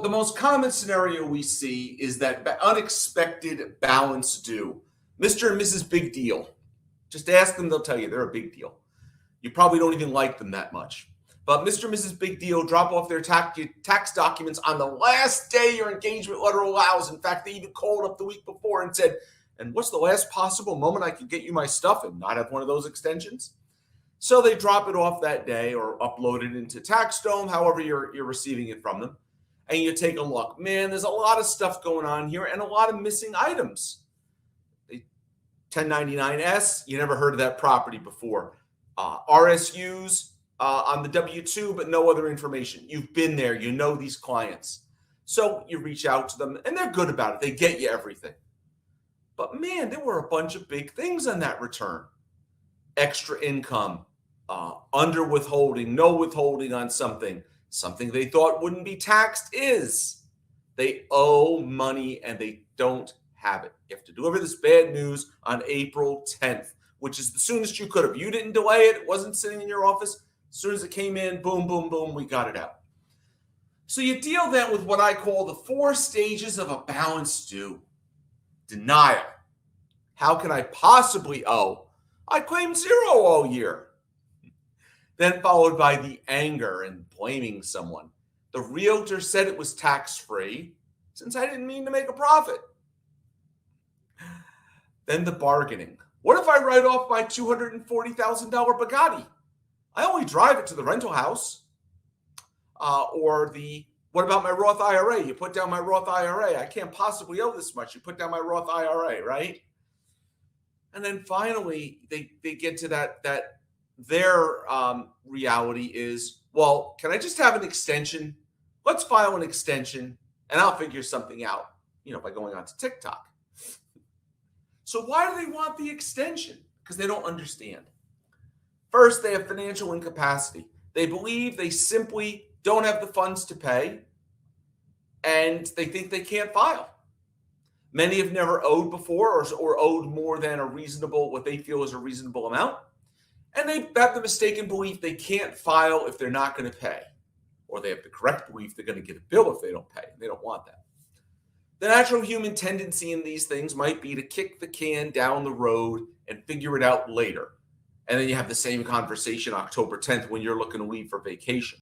the most common scenario we see is that unexpected balance due. Mr. and Mrs. Big Deal. Just ask them, they'll tell you they're a big deal. You probably don't even like them that much. But Mr. and Mrs. Big Deal drop off their tax documents on the last day your engagement letter allows. In fact, they even called up the week before and said, and what's the last possible moment I could get you my stuff and not have one of those extensions? So they drop it off that day or upload it into TaxDome, however you're receiving it from them. And you take a look. Man, there's a lot of stuff going on here and a lot of missing items. 1099-S, you never heard of that property before. RSUs on the W-2, but no other information. You've been there. You know these clients. So you reach out to them, and they're good about it. They get you everything. But, man, there were a bunch of big things on that return. Extra income, under withholding, no withholding on something they thought wouldn't be taxed is. They owe money, and they don't have it. You have to deliver this bad news on April 10th, which is the soonest you could have. You didn't delay it. It wasn't sitting in your office. As soon as it came in, boom, boom, boom, we got it out. So you deal then with what I call the 4 stages of a balance due. Denial. How can I possibly owe? I claimed 0 all year. Then followed by the anger and blaming someone. The realtor said it was tax-free since I didn't mean to make a profit. Then the bargaining. What if I write off my $240,000 Bugatti? I only drive it to the rental house. What about my Roth IRA? You put down my Roth IRA. I can't possibly owe this much. You put down my Roth IRA, right? And then finally, they get to that their reality is, well, can I just have an extension? Let's file an extension, and I'll figure something out, by going on to TikTok. So why do they want the extension? Because they don't understand. First, they have financial incapacity. They believe they simply don't have the funds to pay, and they think they can't file. Many have never owed before or owed more than what they feel is a reasonable amount. And they have the mistaken belief they can't file if they're not going to pay. Or they have the correct belief they're going to get a bill if they don't pay. They don't want that. The natural human tendency in these things might be to kick the can down the road and figure it out later. And then you have the same conversation October 10th when you're looking to leave for vacation.